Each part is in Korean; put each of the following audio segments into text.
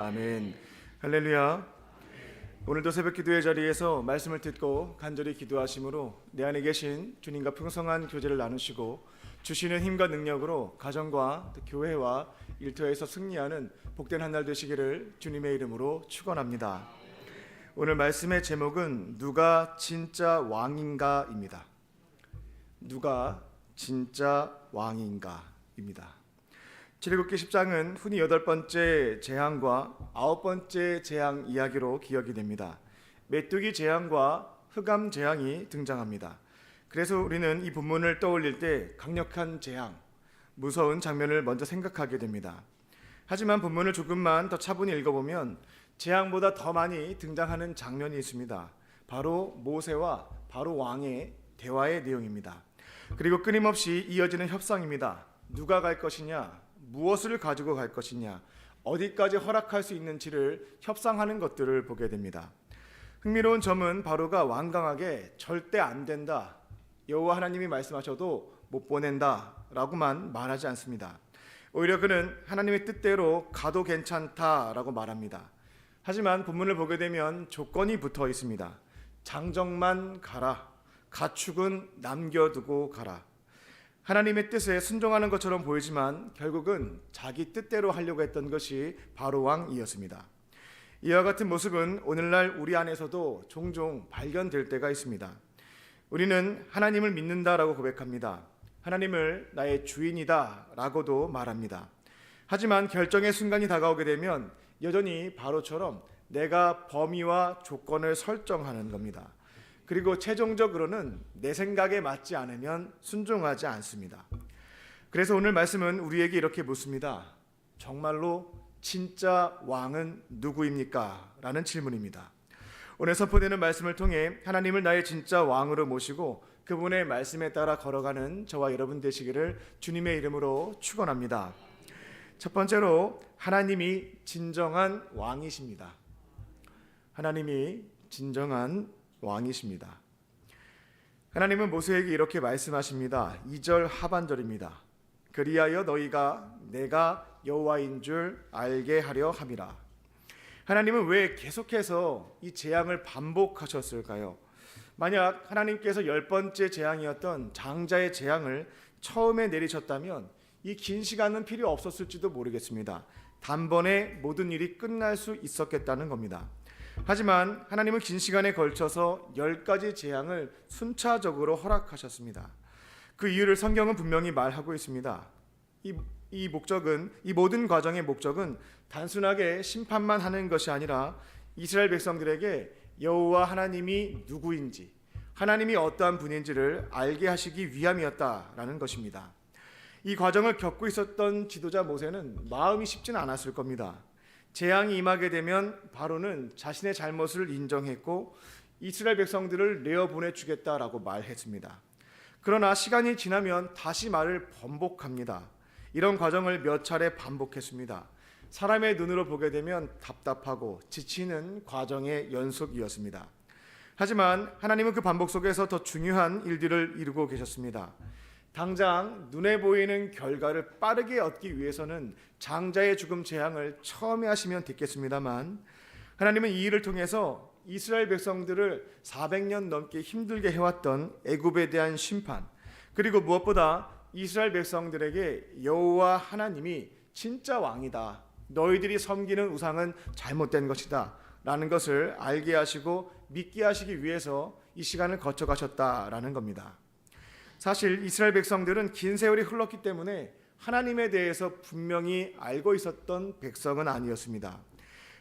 아멘. 할렐루야. 오늘도 새벽 기도의 자리에서 말씀을 듣고 간절히 기도하심으로 내 안에 계신 주님과 풍성한 교제를 나누시고 주시는 힘과 능력으로 가정과 또 교회와 일터에서 승리하는 복된 한 날 되시기를 주님의 이름으로 축원합니다. 오늘 말씀의 제목은 누가 진짜 왕인가입니다. 누가 진짜 왕인가입니다. 출애굽기 10장은 흔히 8번째 재앙과 9번째 재앙 이야기로 기억이 됩니다. 메뚜기 재앙과 흑암 재앙이 등장합니다. 그래서 우리는 이 본문을 떠올릴 때 강력한 재앙, 무서운 장면을 먼저 생각하게 됩니다. 하지만 본문을 조금만 더 차분히 읽어보면 재앙보다 더 많이 등장하는 장면이 있습니다. 바로 모세와 바로 왕의 대화의 내용입니다. 그리고 끊임없이 이어지는 협상입니다. 누가 갈 것이냐, 무엇을 가지고 갈 것이냐, 어디까지 허락할 수 있는지를 협상하는 것들을 보게 됩니다. 흥미로운 점은 바로가 완강하게 절대 안 된다, 여호와 하나님이 말씀하셔도 못 보낸다 라고만 말하지 않습니다. 오히려 그는 하나님의 뜻대로 가도 괜찮다라고 말합니다. 하지만 본문을 보게 되면 조건이 붙어 있습니다. 장정만 가라, 가축은 남겨두고 가라. 하나님의 뜻에 순종하는 것처럼 보이지만 결국은 자기 뜻대로 하려고 했던 것이 바로 왕이었습니다. 이와 같은 모습은 오늘날 우리 안에서도 종종 발견될 때가 있습니다. 우리는 하나님을 믿는다라고 고백합니다. 하나님을 나의 주인이다 라고도 말합니다. 하지만 결정의 순간이 다가오게 되면 여전히 바로처럼 내가 범위와 조건을 설정하는 겁니다. 그리고 최종적으로는 내 생각에 맞지 않으면 순종하지 않습니다. 그래서 오늘 말씀은 우리에게 이렇게 묻습니다. 정말로 진짜 왕은 누구입니까? 라는 질문입니다. 오늘 선포되는 말씀을 통해 하나님을 나의 진짜 왕으로 모시고 그분의 말씀에 따라 걸어가는 저와 여러분 되시기를 주님의 이름으로 축원합니다. 첫 번째로 하나님이 진정한 왕이십니다. 하나님이 진정한 왕이십니다. 하나님은 모세에게 이렇게 말씀하십니다. 2절 하반절입니다. 그리하여 너희가 내가 여호와인 줄 알게 하려 함이라. 하나님은 왜 계속해서 이 재앙을 반복하셨을까요? 만약 하나님께서 10번째 재앙이었던 장자의 재앙을 처음에 내리셨다면 이 긴 시간은 필요 없었을지도 모르겠습니다. 단번에 모든 일이 끝날 수 있었겠다는 겁니다. 하지만 하나님은 긴 시간에 걸쳐서 10가지 재앙을 순차적으로 허락하셨습니다. 그 이유를 성경은 분명히 말하고 있습니다. 이 모든 과정의 목적은 단순하게 심판만 하는 것이 아니라 이스라엘 백성들에게 여호와 하나님이 누구인지, 하나님이 어떠한 분인지를 알게 하시기 위함이었다라는 것입니다. 이 과정을 겪고 있었던 지도자 모세는 마음이 쉽지는 않았을 겁니다. 재앙이 임하게 되면 바로는 자신의 잘못을 인정했고 이스라엘 백성들을 내어보내주겠다라고 말했습니다. 그러나 시간이 지나면 다시 말을 번복합니다. 이런 과정을 몇 차례 반복했습니다. 사람의 눈으로 보게 되면 답답하고 지치는 과정의 연속이었습니다. 하지만 하나님은 그 반복 속에서 더 중요한 일들을 이루고 계셨습니다. 당장 눈에 보이는 결과를 빠르게 얻기 위해서는 장자의 죽음 재앙을 처음에 하시면 됐겠습니다만 하나님은 이 일을 통해서 이스라엘 백성들을 400년 넘게 힘들게 해왔던 애굽에 대한 심판, 그리고 무엇보다 이스라엘 백성들에게 여호와 하나님이 진짜 왕이다, 너희들이 섬기는 우상은 잘못된 것이다 라는 것을 알게 하시고 믿게 하시기 위해서 이 시간을 거쳐가셨다라는 겁니다. 사실 이스라엘 백성들은 긴 세월이 흘렀기 때문에 하나님에 대해서 분명히 알고 있었던 백성은 아니었습니다.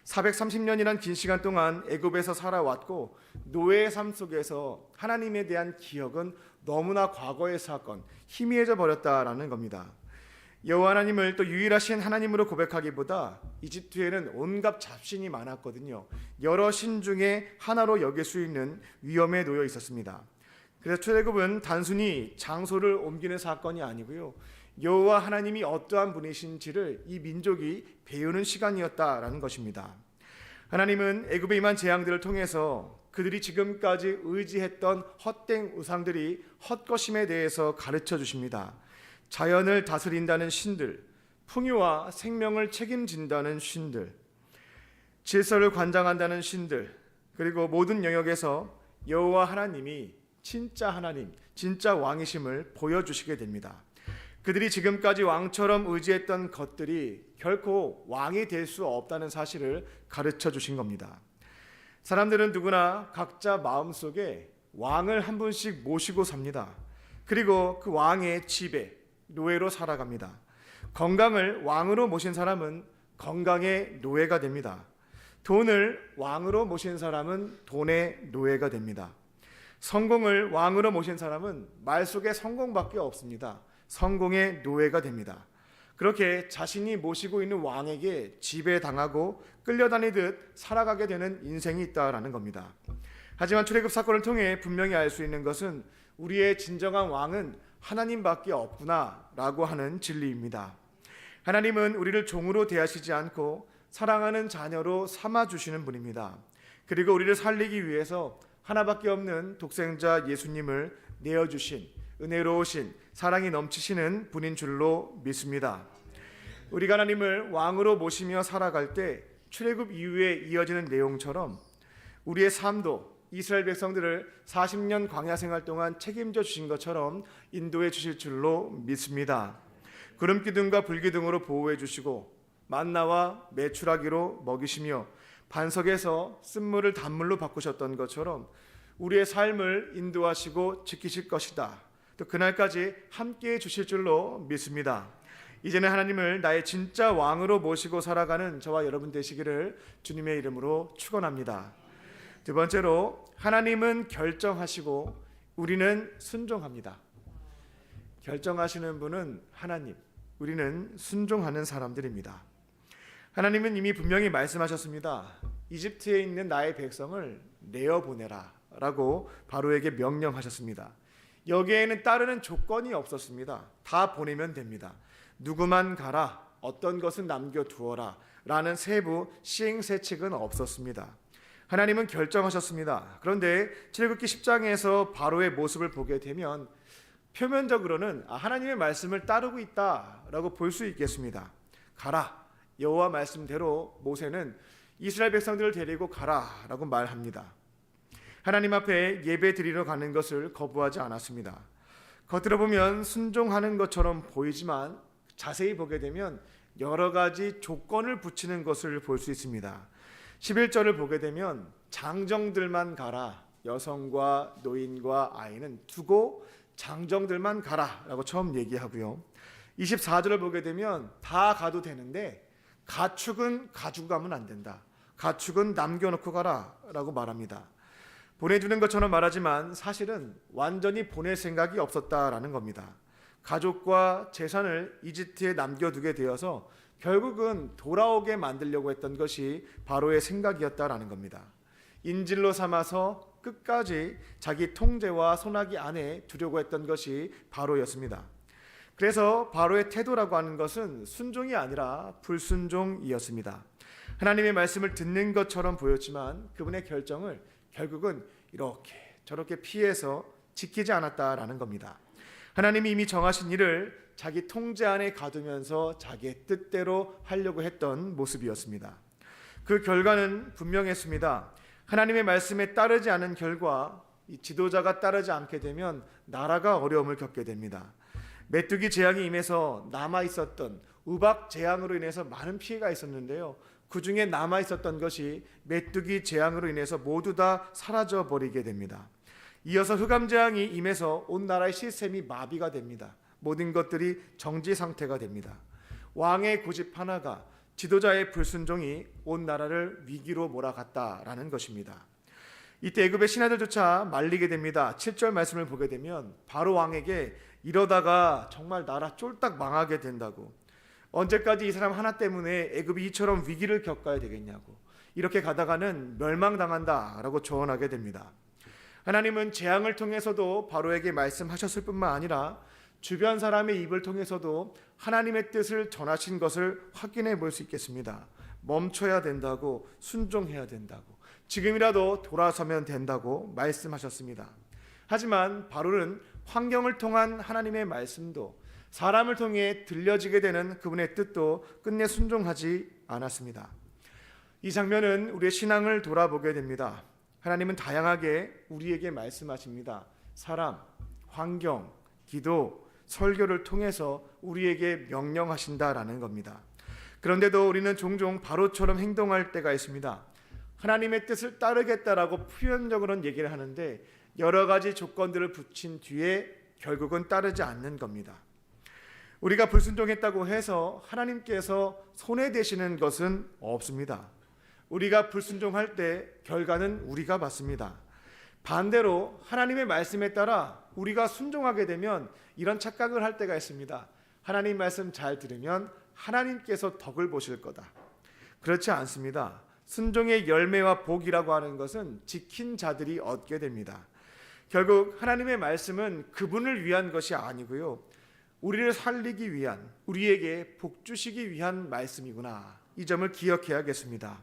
430년이란 긴 시간 동안 애굽에서 살아왔고 노예의 삶 속에서 하나님에 대한 기억은 너무나 과거의 사건, 희미해져 버렸다라는 겁니다. 여호와 하나님을 또 유일하신 하나님으로 고백하기보다 이집트에는 온갖 잡신이 많았거든요. 여러 신 중에 하나로 여길 수 있는 위험에 놓여 있었습니다. 그래서 출애굽은 단순히 장소를 옮기는 사건이 아니고요, 여호와 하나님이 어떠한 분이신지를 이 민족이 배우는 시간이었다라는 것입니다. 하나님은 애굽에 임한 재앙들을 통해서 그들이 지금까지 의지했던 헛된 우상들이 헛것임에 대해서 가르쳐 주십니다. 자연을 다스린다는 신들, 풍요와 생명을 책임진다는 신들, 질서를 관장한다는 신들, 그리고 모든 영역에서 여호와 하나님이 진짜 하나님, 진짜 왕이심을 보여주시게 됩니다. 그들이 지금까지 왕처럼 의지했던 것들이 결코 왕이 될 수 없다는 사실을 가르쳐 주신 겁니다. 사람들은 누구나 각자 마음속에 왕을 한 분씩 모시고 삽니다. 그리고 그 왕의 지배, 노예로 살아갑니다. 건강을 왕으로 모신 사람은 건강의 노예가 됩니다. 돈을 왕으로 모신 사람은 돈의 노예가 됩니다. 성공을 왕으로 모신 사람은 말 속에 성공밖에 없습니다. 성공의 노예가 됩니다. 그렇게 자신이 모시고 있는 왕에게 지배당하고 끌려다니듯 살아가게 되는 인생이 있다라는 겁니다. 하지만 출애굽 사건을 통해 분명히 알 수 있는 것은 우리의 진정한 왕은 하나님밖에 없구나라고 하는 진리입니다. 하나님은 우리를 종으로 대하시지 않고 사랑하는 자녀로 삼아주시는 분입니다. 그리고 우리를 살리기 위해서 하나밖에 없는 독생자 예수님을 내어주신 은혜로우신 사랑이 넘치시는 분인 줄로 믿습니다. 우리가 하나님을 왕으로 모시며 살아갈 때 출애굽 이후에 이어지는 내용처럼 우리의 삶도 이스라엘 백성들을 40년 광야 생활 동안 책임져 주신 것처럼 인도해 주실 줄로 믿습니다. 구름 기둥과 불 기둥으로 보호해 주시고 만나와 메추라기로 먹이시며 반석에서 쓴물을 단물로 바꾸셨던 것처럼 우리의 삶을 인도하시고 지키실 것이다. 또 그날까지 함께해 주실 줄로 믿습니다. 이제는 하나님을 나의 진짜 왕으로 모시고 살아가는 저와 여러분 되시기를 주님의 이름으로 축원합니다. 두 번째로, 하나님은 결정하시고 우리는 순종합니다. 결정하시는 분은 하나님, 우리는 순종하는 사람들입니다. 하나님은 이미 분명히 말씀하셨습니다. 이집트에 있는 나의 백성을 내어보내라 라고 바로에게 명령하셨습니다. 여기에는 따르는 조건이 없었습니다. 다 보내면 됩니다. 누구만 가라, 어떤 것은 남겨두어라 라는 세부 시행세칙은 없었습니다. 하나님은 결정하셨습니다. 그런데 출애굽기 10장에서 바로의 모습을 보게 되면 표면적으로는 하나님의 말씀을 따르고 있다라고 볼 수 있겠습니다. 가라, 여호와 말씀대로 모세는 이스라엘 백성들을 데리고 가라라고 말합니다. 하나님 앞에 예배 드리러 가는 것을 거부하지 않았습니다. 겉으로 보면 순종하는 것처럼 보이지만 자세히 보게 되면 여러 가지 조건을 붙이는 것을 볼 수 있습니다. 11절을 보게 되면 장정들만 가라, 여성과 노인과 아이는 두고 장정들만 가라 라고 처음 얘기하고요. 24절을 보게 되면 다 가도 되는데 가축은 가지고 가면 안 된다, 가축은 남겨놓고 가라 라고 말합니다. 보내주는 것처럼 말하지만 사실은 완전히 보낼 생각이 없었다라는 겁니다. 가족과 재산을 이집트에 남겨두게 되어서 결국은 돌아오게 만들려고 했던 것이 바로의 생각이었다라는 겁니다. 인질로 삼아서 끝까지 자기 통제와 손아귀 안에 두려고 했던 것이 바로였습니다. 그래서 바로의 태도라고 하는 것은 순종이 아니라 불순종이었습니다. 하나님의 말씀을 듣는 것처럼 보였지만 그분의 결정을 결국은 이렇게 저렇게 피해서 지키지 않았다라는 겁니다. 하나님이 이미 정하신 일을 자기 통제 안에 가두면서 자기의 뜻대로 하려고 했던 모습이었습니다. 그 결과는 분명했습니다. 하나님의 말씀에 따르지 않은 결과, 이 지도자가 따르지 않게 되면 나라가 어려움을 겪게 됩니다. 메뚜기 재앙이 임해서 남아있었던 우박 재앙으로 인해서 많은 피해가 있었는데요, 그 중에 남아있었던 것이 메뚜기 재앙으로 인해서 모두 다 사라져버리게 됩니다. 이어서 흑암 재앙이 임해서 온 나라의 시스템이 마비가 됩니다. 모든 것들이 정지 상태가 됩니다. 왕의 고집 하나가, 지도자의 불순종이 온 나라를 위기로 몰아갔다라는 것입니다. 이때 애굽의 신하들조차 말리게 됩니다. 7절 말씀을 보게 되면 바로 왕에게 이러다가 정말 나라 쫄딱 망하게 된다고, 언제까지 이 사람 하나 때문에 애굽이 이처럼 위기를 겪어야 되겠냐고, 이렇게 가다가는 멸망당한다라고 조언하게 됩니다. 하나님은 재앙을 통해서도 바로에게 말씀하셨을 뿐만 아니라 주변 사람의 입을 통해서도 하나님의 뜻을 전하신 것을 확인해 볼 수 있겠습니다. 멈춰야 된다고, 순종해야 된다고, 지금이라도 돌아서면 된다고 말씀하셨습니다. 하지만 바로는 환경을 통한 하나님의 말씀도, 사람을 통해 들려지게 되는 그분의 뜻도 끝내 순종하지 않았습니다. 이 장면은 우리의 신앙을 돌아보게 됩니다. 하나님은 다양하게 우리에게 말씀하십니다. 사람, 환경, 기도, 설교를 통해서 우리에게 명령하신다라는 겁니다. 그런데도 우리는 종종 바로처럼 행동할 때가 있습니다. 하나님의 뜻을 따르겠다라고 표면적으로는 얘기를 하는데 여러 가지 조건들을 붙인 뒤에 결국은 따르지 않는 겁니다. 우리가 불순종했다고 해서 하나님께서 손해되시는 것은 없습니다. 우리가 불순종할 때 결과는 우리가 받습니다. 반대로 하나님의 말씀에 따라 우리가 순종하게 되면 이런 착각을 할 때가 있습니다. 하나님 말씀 잘 들으면 하나님께서 덕을 보실 거다. 그렇지 않습니다. 순종의 열매와 복이라고 하는 것은 지킨 자들이 얻게 됩니다. 결국 하나님의 말씀은 그분을 위한 것이 아니고요, 우리를 살리기 위한, 우리에게 복 주시기 위한 말씀이구나, 이 점을 기억해야겠습니다.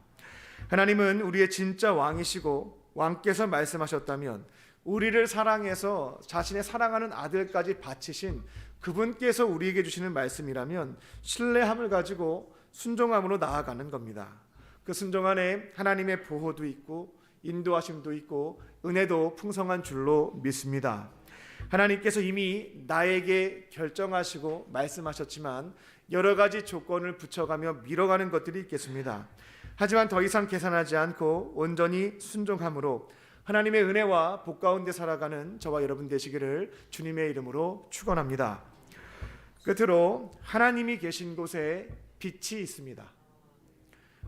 하나님은 우리의 진짜 왕이시고 왕께서 말씀하셨다면 우리를 사랑해서 자신의 사랑하는 아들까지 바치신 그분께서 우리에게 주시는 말씀이라면 신뢰함을 가지고 순종함으로 나아가는 겁니다. 그 순종 안에 하나님의 보호도 있고 인도하심도 있고 은혜도 풍성한 줄로 믿습니다. 하나님께서 이미 나에게 결정하시고 말씀하셨지만 여러 가지 조건을 붙여가며 밀어가는 것들이 있겠습니다. 하지만 더 이상 계산하지 않고 온전히 순종함으로 하나님의 은혜와 복 가운데 살아가는 저와 여러분 되시기를 주님의 이름으로 축원합니다. 끝으로 하나님이 계신 곳에 빛이 있습니다.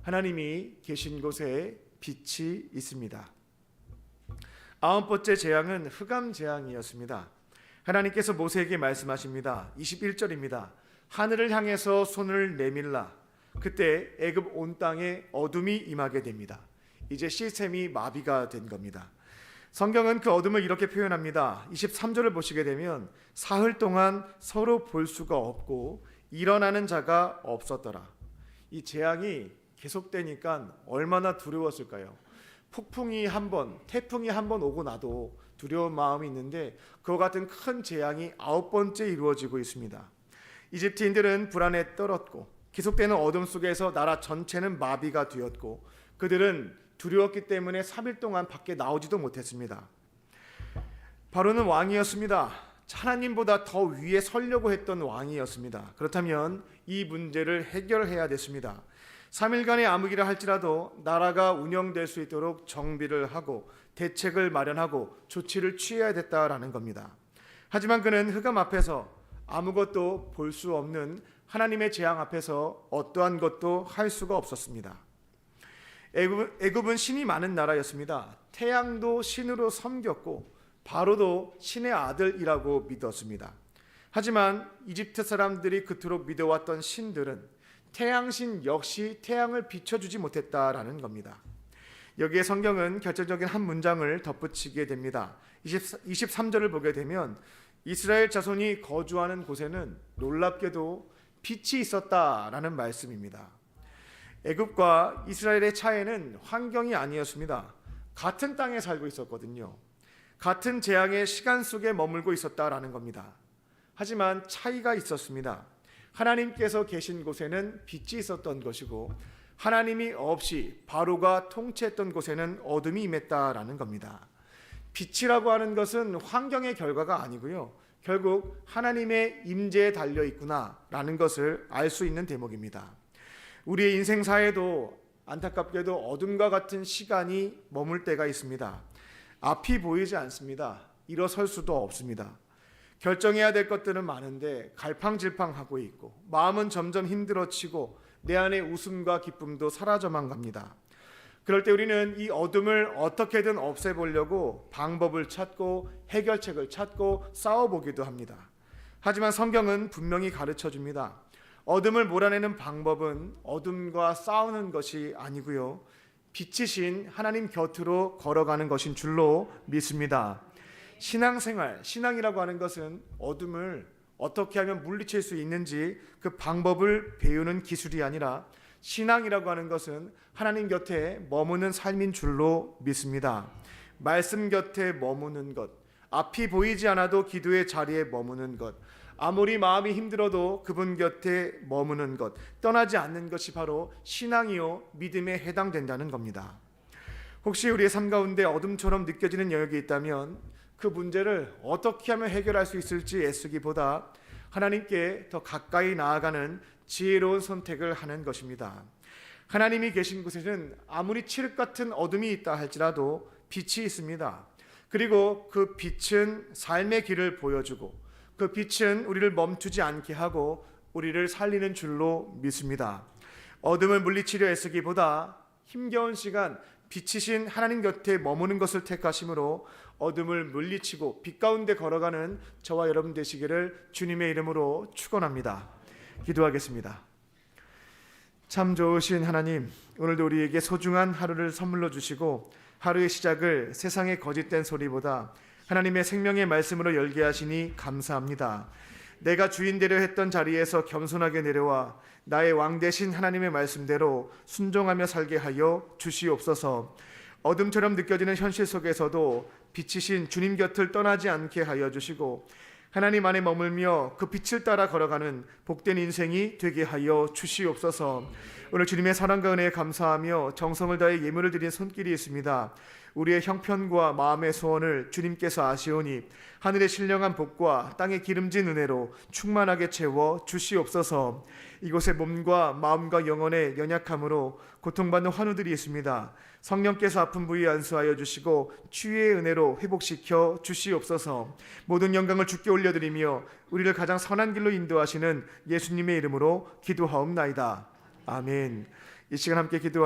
하나님이 계신 곳에 빛이 있습니다. 아홉 번째 재앙은 흑암 재앙이었습니다. 하나님께서 모세에게 말씀하십니다. 21절입니다. 하늘을 향해서 손을 내밀라. 그때 애굽 온 땅에 어둠이 임하게 됩니다. 이제 시스템이 마비가 된 겁니다. 성경은 그 어둠을 이렇게 표현합니다. 23절을 보시게 되면 사흘 동안 서로 볼 수가 없고 일어나는 자가 없었더라. 이 재앙이 계속되니까 얼마나 두려웠을까요? 폭풍이 한 번, 태풍이 한 번 오고 나도 두려운 마음이 있는데 그와 같은 큰 재앙이 9번째 이루어지고 있습니다. 이집트인들은 불안에 떨었고 계속되는 어둠 속에서 나라 전체는 마비가 되었고 그들은 두려웠기 때문에 3일 동안 밖에 나오지도 못했습니다. 바로는 왕이었습니다. 하나님보다 더 위에 서려고 했던 왕이었습니다. 그렇다면 이 문제를 해결해야 됐습니다. 3일간의 암흑이라 할지라도 나라가 운영될 수 있도록 정비를 하고 대책을 마련하고 조치를 취해야 됐다라는 겁니다. 하지만 그는 흑암 앞에서 아무것도 볼 수 없는 하나님의 재앙 앞에서 어떠한 것도 할 수가 없었습니다. 애굽은 신이 많은 나라였습니다. 태양도 신으로 섬겼고 바로도 신의 아들이라고 믿었습니다. 하지만 이집트 사람들이 그토록 믿어왔던 신들은 태양신 역시 태양을 비춰주지 못했다라는 겁니다. 여기에 성경은 결정적인 한 문장을 덧붙이게 됩니다. 23절을 보게 되면 이스라엘 자손이 거주하는 곳에는 놀랍게도 빛이 있었다라는 말씀입니다. 애굽과 이스라엘의 차이는 환경이 아니었습니다. 같은 땅에 살고 있었거든요. 같은 재앙의 시간 속에 머물고 있었다라는 겁니다. 하지만 차이가 있었습니다. 하나님께서 계신 곳에는 빛이 있었던 것이고 하나님이 없이 바로가 통치했던 곳에는 어둠이 임했다라는 겁니다. 빛이라고 하는 것은 환경의 결과가 아니고요, 결국 하나님의 임재에 달려 있구나라는 것을 알 수 있는 대목입니다. 우리의 인생사에도 안타깝게도 어둠과 같은 시간이 머물 때가 있습니다. 앞이 보이지 않습니다. 일어설 수도 없습니다. 결정해야 될 것들은 많은데 갈팡질팡하고 있고 마음은 점점 힘들어지고 내 안의 웃음과 기쁨도 사라져만 갑니다. 그럴 때 우리는 이 어둠을 어떻게든 없애보려고 방법을 찾고 해결책을 찾고 싸워보기도 합니다. 하지만 성경은 분명히 가르쳐줍니다. 어둠을 몰아내는 방법은 어둠과 싸우는 것이 아니고요, 빛이신 하나님 곁으로 걸어가는 것인 줄로 믿습니다. 신앙생활, 신앙이라고 하는 것은 어둠을 어떻게 하면 물리칠 수 있는지 그 방법을 배우는 기술이 아니라 신앙이라고 하는 것은 하나님 곁에 머무는 삶인 줄로 믿습니다. 말씀 곁에 머무는 것, 앞이 보이지 않아도 기도의 자리에 머무는 것, 아무리 마음이 힘들어도 그분 곁에 머무는 것, 떠나지 않는 것이 바로 신앙이요 믿음에 해당된다는 겁니다. 혹시 우리의 삶 가운데 어둠처럼 느껴지는 영역이 있다면 그 문제를 어떻게 하면 해결할 수 있을지 애쓰기보다 하나님께 더 가까이 나아가는 지혜로운 선택을 하는 것입니다. 하나님이 계신 곳에는 아무리 칠흑 같은 어둠이 있다 할지라도 빛이 있습니다. 그리고 그 빛은 삶의 길을 보여주고 그 빛은 우리를 멈추지 않게 하고 우리를 살리는 줄로 믿습니다. 어둠을 물리치려 애쓰기보다 힘겨운 시간 빛이신 하나님 곁에 머무는 것을 택하심으로 어둠을 물리치고 빛 가운데 걸어가는 저와 여러분 되시기를 주님의 이름으로 축원합니다. 기도하겠습니다. 참 좋으신 하나님, 오늘도 우리에게 소중한 하루를 선물로 주시고 하루의 시작을 세상의 거짓된 소리보다 하나님의 생명의 말씀으로 열게 하시니 감사합니다. 내가 주인되려 했던 자리에서 겸손하게 내려와 나의 왕 되신 하나님의 말씀대로 순종하며 살게 하여 주시옵소서. 어둠처럼 느껴지는 현실 속에서도 빛이신 주님 곁을 떠나지 않게 하여 주시고 하나님 안에 머물며 그 빛을 따라 걸어가는 복된 인생이 되게 하여 주시옵소서. 오늘 주님의 사랑과 은혜에 감사하며 정성을 다해 예물을 드린 손길이 있습니다. 우리의 형편과 마음의 소원을 주님께서 아시오니 하늘의 신령한 복과 땅의 기름진 은혜로 충만하게 채워 주시옵소서. 이곳에 몸과 마음과 영혼의 연약함으로 고통받는 환우들이 있습니다. 성령께서 아픈 부위 안수하여 주시고 치유의 은혜로 회복시켜 주시옵소서. 모든 영광을 주께 올려드리며 우리를 가장 선한 길로 인도하시는 예수님의 이름으로 기도하옵나이다. 아멘. 이 시간 함께 기도